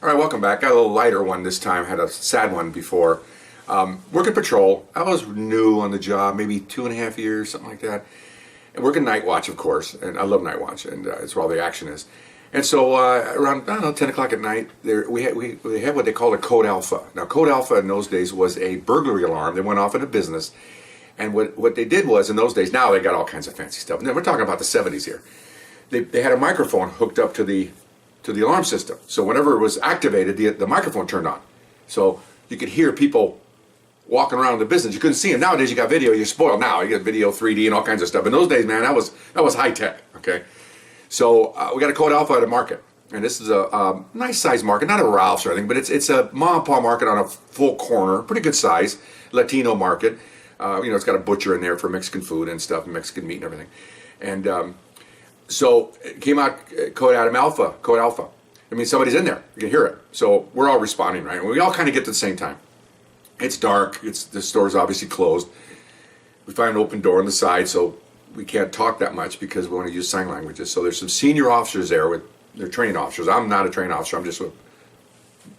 All right, welcome back. Got a little lighter one this time. Had a sad one before. Working patrol. I was new on the job, maybe 2.5 years, something like that. And working night watch, of course. And I love night watch, and it's where all the action is. And so around, I don't know, 10 o'clock at night, we had what they called a Code Alpha. Now, Code Alpha in those days was a burglary alarm that went off in a business. And what they did was, in those days, now they got all kinds of fancy stuff. Now, we're talking about the 70s here. They had a microphone hooked up to the alarm system. So whenever it was activated, the microphone turned on. So you could hear people walking around the business. You couldn't see them. Nowadays you got video, you're spoiled now. You got video, 3D, and all kinds of stuff. In those days, man, that was high tech, okay? So we got a Code Alpha at a market. And this is a nice size market, not a Ralph's or anything, but it's a mom and pop market on a full corner, pretty good size, Latino market. It's got a butcher in there for Mexican food and stuff, Mexican meat and everything. And so it came out Code Alpha. I mean, somebody's in there. You can hear it. So we're all responding, right? And we all kind of get to the same time. It's dark. The store's obviously closed. We find an open door on the side, so we can't talk that much because we want to use sign languages. So there's some senior officers there they're training officers. I'm not a training officer. I'm just a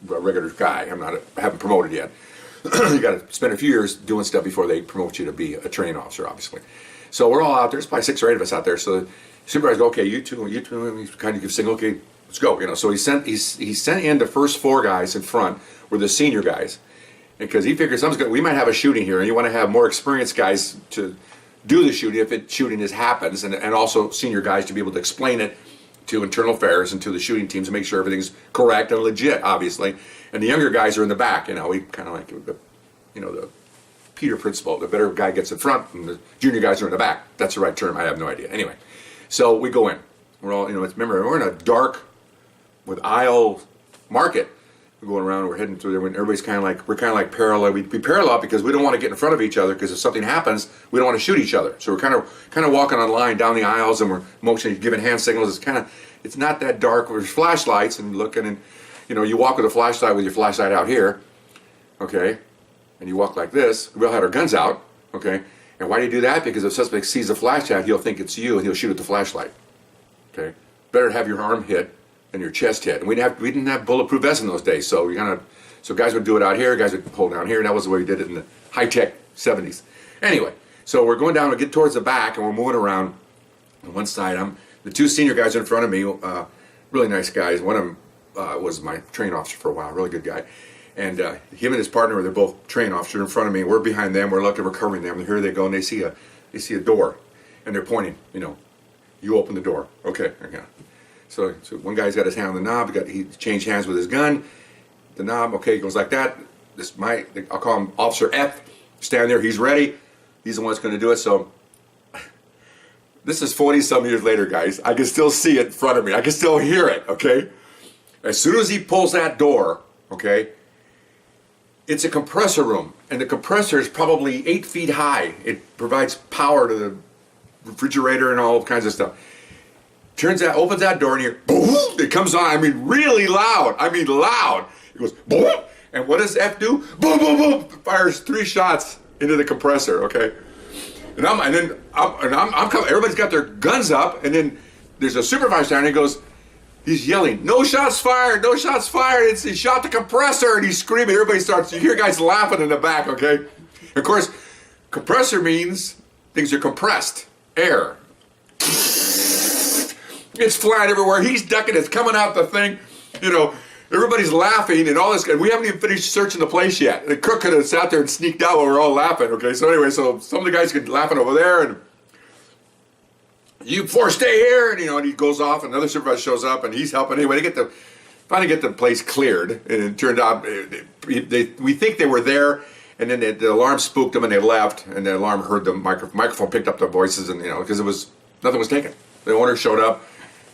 regular guy. I haven't promoted yet. You got to spend a few years doing stuff before they promote you to be a training officer, obviously. So we're all out there. There's probably 6 or 8 of us out there. So the supervisor goes, okay, you two, and he kind of gives signal, okay, let's go. So he sent in the first 4 guys in front were the senior guys, because he figured we might have a shooting here, and you want to have more experienced guys to do the shooting if shooting happens, and also senior guys to be able to explain it to internal affairs and to the shooting teams to make sure everything's correct and legit, obviously. And the younger guys are in the back. We kind of like the Peter principle. The better guy gets in front, and the junior guys are in the back. That's the right term. I have no idea. Anyway, so we go in. We're all, remember, we're in a dark, with aisle market. We're going around. We're heading through there. When everybody's we're kind of like parallel. We parallel because we don't want to get in front of each other, because if something happens, we don't want to shoot each other. So we're kind of walking on line down the aisles, and we're motioning, giving hand signals. It's not that dark. There's flashlights and looking, and you walk with a flashlight with your flashlight out here, okay, and you walk like this. We all had our guns out, okay. And why do you do that? Because if the suspect sees the flashlight, he'll think it's you, and he'll shoot at the flashlight. Okay, better have your arm hit than your chest hit. And we didn't have bulletproof vests in those days, so guys would do it out here, guys would hold down here, and that was the way we did it in the high-tech 70s. Anyway, so we're going down, we get towards the back, and we're moving around. On one side, the 2 senior guys in front of me, really nice guys. One of them was my training officer for a while, really good guy. And him and his partner, they're both training officers in front of me. We're behind them. We're looking, we're covering them. And here they go, and they see a door, and they're pointing. You open the door. Okay. So one guy's got his hand on the knob. He changed hands with his gun. The knob. Okay, goes like that. I'll call him Officer F. Stand there. He's ready. He's the one that's going to do it. So this is 40-some years later, guys. I can still see it in front of me. I can still hear it. Okay. As soon as he pulls that door, okay, it's a compressor room, and the compressor is probably 8 feet high. It provides power to the refrigerator and all kinds of stuff. Opens that door, and here, boom, it comes on. Really loud. Loud. It goes boom, and what does F do? Boom, boom, boom. Fires 3 shots into the compressor. Okay, and I'm coming. Everybody's got their guns up, and then there's a supervisor down, and he goes. He's yelling, no shots fired, no shots fired. He shot the compressor, and he's screaming. Everybody starts, you hear guys laughing in the back, okay? Of course, compressor means things are compressed, air. It's flying everywhere. He's ducking, it's coming out the thing. Everybody's laughing and all this. And we haven't even finished searching the place yet. The crook could have sat there and sneaked out while we're all laughing, okay? So anyway, some of the guys get laughing over there, and you 4 stay here, and he goes off, and another supervisor shows up, and he's helping. Anyway, they finally get the place cleared, and it turned out we think they were there, and then the alarm spooked them, and they left, and the alarm heard the microphone picked up their voices, and because nothing was taken. The owner showed up.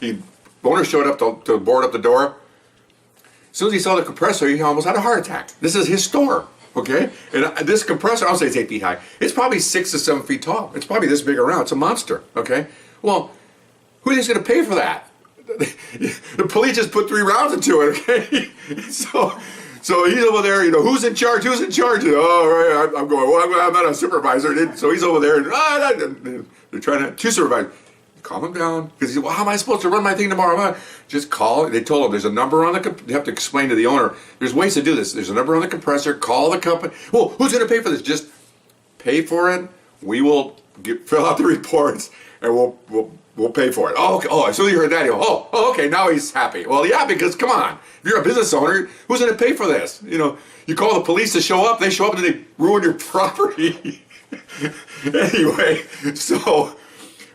The owner showed up to board up the door. As soon as he saw the compressor, he almost had a heart attack. This is his store. Okay, and this compressor, I'll say it's 8 feet high. It's probably 6 to 7 feet tall. It's probably this big around. It's a monster. Okay, well, who is going to pay for that? The police just put 3 rounds into it. Okay, so he's over there. Who's in charge? Who's in charge? Oh, right. I'm going. Well, I'm not a supervisor. So he's over there, and they're trying to 2 supervisors. calm him down. Because he said, well, how am I supposed to run my thing tomorrow? Just call. They told him there's a number on the, you have to explain to the owner, there's ways to do this. There's a number on the compressor, call the company. Well, who's going to pay for this? Just pay for it. We will fill out the reports and we'll pay for it. Oh, okay. Oh, as soon as you heard that, you go, okay, now he's happy. Well, yeah, because come on, if you're a business owner, who's going to pay for this? You know, you call the police to show up, they show up and they ruin your property. Anyway, so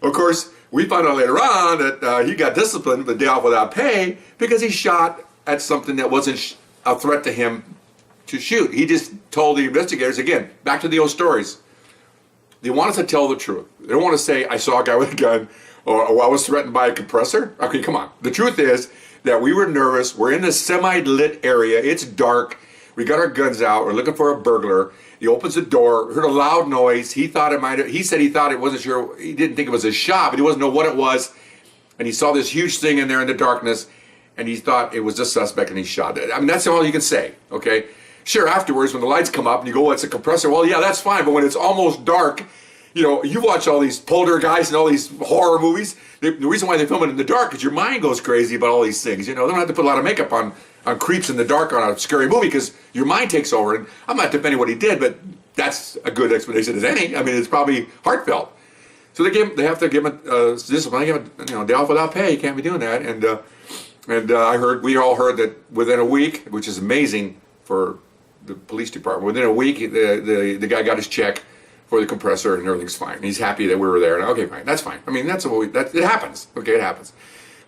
of course we found out later on that he got disciplined the day off without pay because he shot at something that wasn't a threat to him to shoot. He just told the investigators, again, back to the old stories. They want us to tell the truth. They don't want to say, I saw a guy with a gun, or I was threatened by a compressor. Okay, come on. The truth is that we were nervous. We're in this semi-lit area. It's dark. We got our guns out. We're looking for a burglar. He opens the door, heard a loud noise. He thought it might have, he said he thought it wasn't sure, he didn't think it was a shot, but he wasn't know what it was. And he saw this huge thing in there in the darkness, and he thought it was a suspect, and he shot it. I mean, that's all you can say, okay? Sure, afterwards, when the lights come up and you go, it's a compressor, well, yeah, that's fine, but when it's almost dark, you know, you watch all these poltergeists and all these horror movies, the reason why they film it in the dark is your mind goes crazy about all these things, you know? They don't have to put a lot of makeup on creeps in the dark on a scary movie because your mind takes over. And I'm not defending what he did, but that's a good explanation as any. I mean, it's probably heartfelt. So they have to give him discipline. They give him, day off without pay. You can't be doing that. And we all heard that within a week, which is amazing for the police department. Within a week, the guy got his check for the compressor and everything's fine. He's happy that we were there. And okay, fine, that's fine. I mean, it happens. Okay, it happens.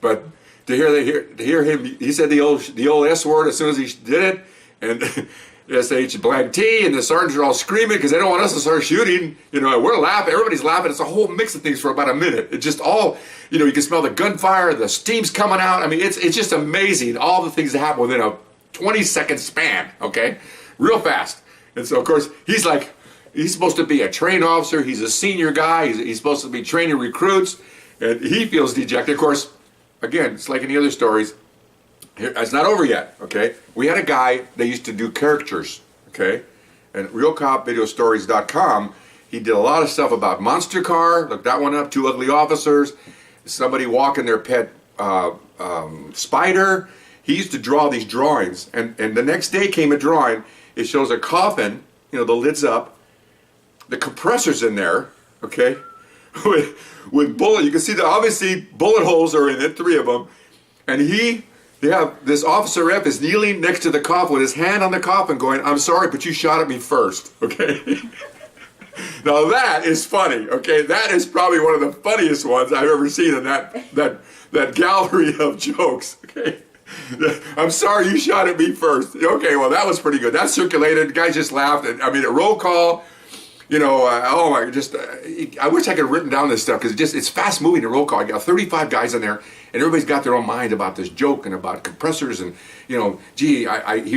But to hear him, he said the old S word as soon as he did it, and SH-T, and the sergeants are all screaming because they don't want us to start shooting. You know, we're laughing, everybody's laughing. It's a whole mix of things for about a minute. It just all, you can smell the gunfire, the steam's coming out. I mean, it's just amazing, all the things that happen within a 20-second span, okay? Real fast. And so, of course, he's supposed to be a trained officer. He's a senior guy. He's supposed to be training recruits, and he feels dejected. Of course, again, it's like any other stories. It's not over yet, okay? We had a guy that used to do caricatures, okay? And RealCopVideoStories.com, he did a lot of stuff about Monster Car, look that one up, Two Ugly Officers, somebody walking their pet spider. He used to draw these drawings, and the next day came a drawing. It shows a coffin, the lid's up, the compressor's in there, okay? With bullet, you can see that obviously bullet holes are in it, 3 of them, and this Officer F is kneeling next to the coffin with his hand on the coffin going, I'm sorry, but you shot at me first, okay? Now that is funny, okay? That is probably one of the funniest ones I've ever seen in that gallery of jokes, okay? I'm sorry you shot at me first. Okay, well that was pretty good. That circulated, guys just laughed, and I mean a roll call, I wish I could have written down this stuff because it's fast moving, the roll call. I got 35 guys in there, and everybody's got their own mind about this joke and about compressors and, he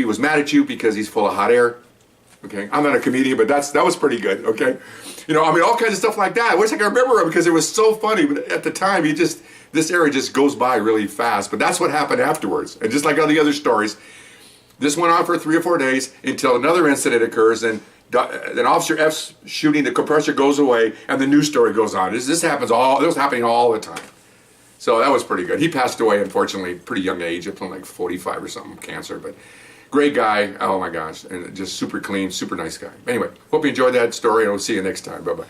was mad at you because he's full of hot air. Okay, I'm not a comedian, but that was pretty good, okay? All kinds of stuff like that. I wish I could remember it because it was so funny, but at the time, this area just goes by really fast. But that's what happened afterwards. And just like all the other stories, this went on for 3 or 4 days until another incident occurs, and then Officer F's shooting, the compressor goes away, and the news story goes on. This was happening all the time. So that was pretty good. He passed away, unfortunately, pretty young age, up to like 45 or something, cancer. But great guy, oh my gosh, and just super clean, super nice guy. Anyway, hope you enjoyed that story, and we'll see you next time. Bye-bye.